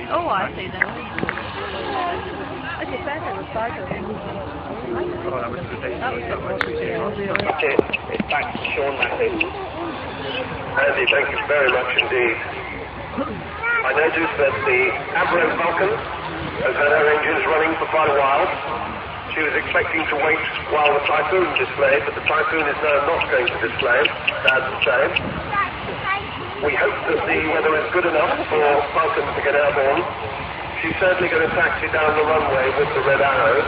Oh, I see that. Okay, better was started. Oh, that was the day. Okay, it's back to Sean Matthew. Andy, thank you very much indeed. I noticed that the AIRSHOW Vulcan has had her engines running for quite a while. She was expecting to wait while the Typhoon displayed, but the Typhoon is now not going to display, sad to say. We hope that the weather is good enough for Vulcan to get airborne. She's certainly going to taxi down the runway with the red arrow.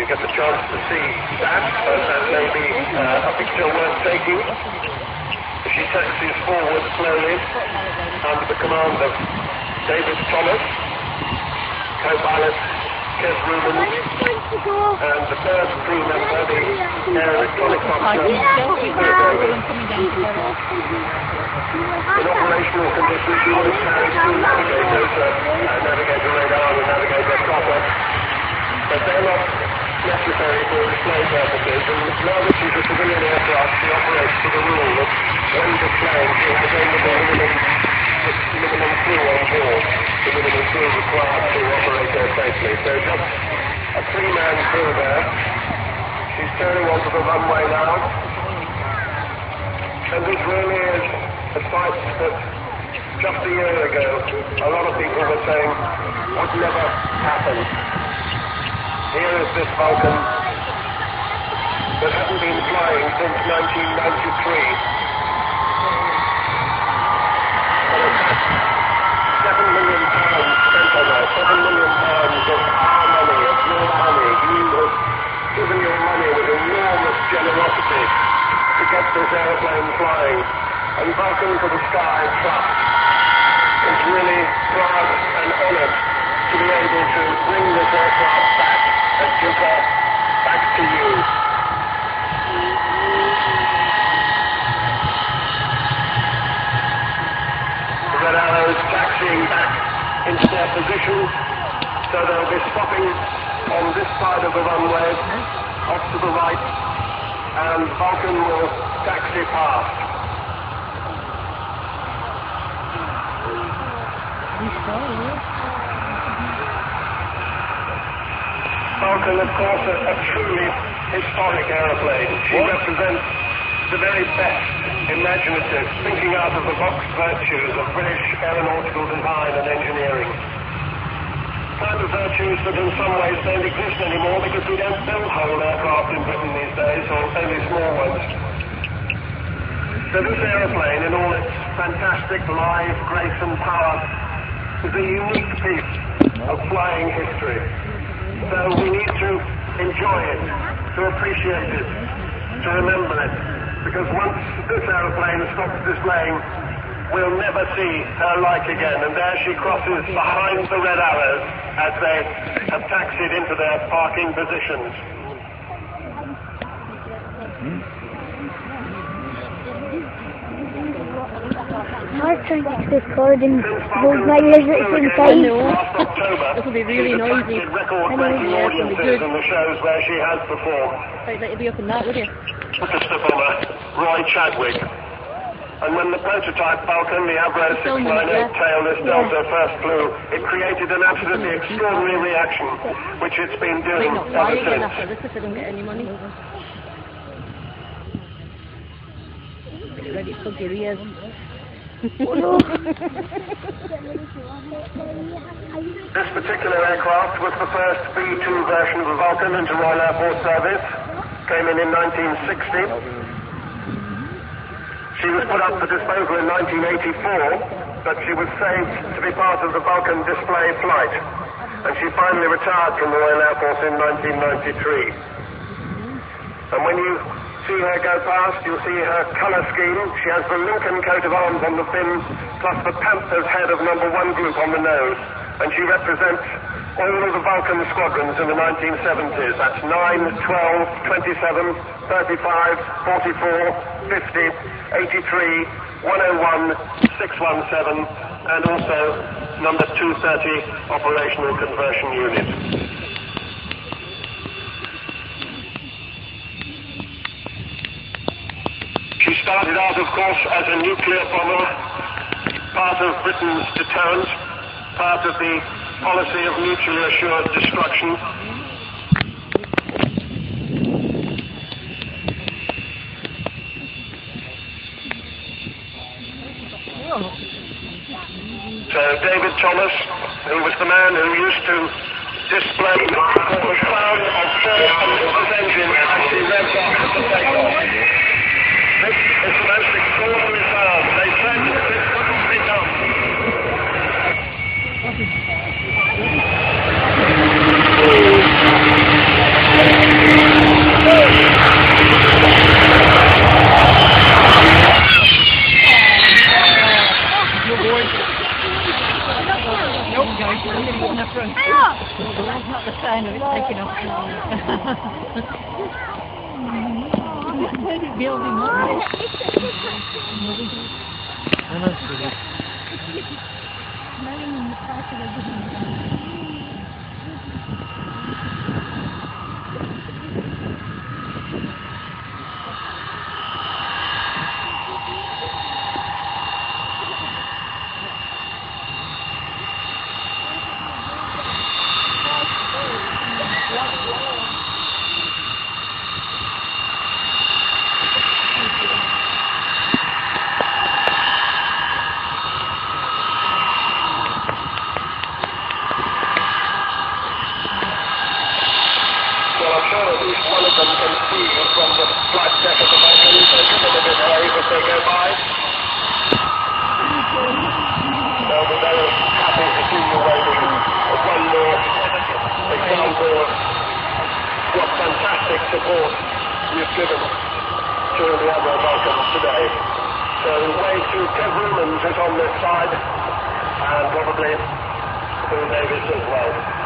You get the chance to see that, and that may be a picture worth taking. She taxis forward slowly under the command of David Thomas, co-pilot Kev Ruben, and the third crew member, the air electronics officer. In operational conditions, she always carries two navigators, navigator radar and navigator copper, but they're not necessary for display purposes, and now that she's a civilian aircraft, she operates to the rule that when displaying, she has only the minimum crew on board, the minimum crew required to operate her safely. So just a three-man crew there. She's turning onto the runway now, and this really is a sight that just a year ago a lot of people were saying would never happen. Here is this Vulcan that hasn't been flying since 1993. But it has £7 million spent on her, £7 million of our money, of your money. You have given your money with enormous generosity to get this aeroplane flying. And Vulcan to the Sky Trust is really proud and honoured to be able to bring this aircraft back and give her back to you. The red arrows taxiing back into their position, so they'll be stopping on this side of the runway, off to the right, and Vulcan will taxi past. Vulcan, of course, a truly historic aeroplane. She represents the very best imaginative, thinking out of the box virtues of British aeronautical design and engineering. Kind of virtues that in some ways don't exist anymore because we don't build whole aircraft in Britain these days, or only small ones. So this aeroplane, in all its fantastic live grace and power, is a unique piece of flying history. So we need to enjoy it, to appreciate it, to remember it, because once this aeroplane stops displaying, we'll never see her like again. And there she crosses behind the red arrows as they have taxied into their parking positions. I was trying to record and hold my ears at the same time. This will be really noisy. Record-breaking audiences in the shows where she has performed. I'd let you be up in that, would you? Orchestra bomber Roy Chadwick. And when the prototype Vulcan, the AIRSHOW 698 tailless Delta first flew, it created an absolutely extraordinary reaction, which it's been doing ever since. After this if they don't get any money. Get ready to plug your ears. This particular aircraft was the first B-2 version of the Vulcan into Royal Air Force service. Came in 1960. She was put up for disposal in 1984, but she was saved to be part of the Vulcan display flight. And she finally retired from the Royal Air Force in 1993. And when you see her go past, you'll see her colour scheme. She has the Lincoln coat of arms on the fin, plus the Panther's head of number 1 group on the nose. And she represents all of the Vulcan squadrons in the 1970s. That's 9, 12, 27, 35, 44, 50, 83, 101, 617, and also number 230 operational conversion unit. She started out, of course, as a nuclear bomber, part of Britain's deterrent, part of the policy of mutually assured destruction. So David Thomas, who was the man who used to display the sound of 400 engine as she revved up to take off. This is the most extraordinary sound. They said this couldn't be done. That's not the sign of it taking off. Building up. What fantastic support you've given to the Admiral Vulcans today. So wave to Kev Rumans who's on this side, and probably Bill Davis as well.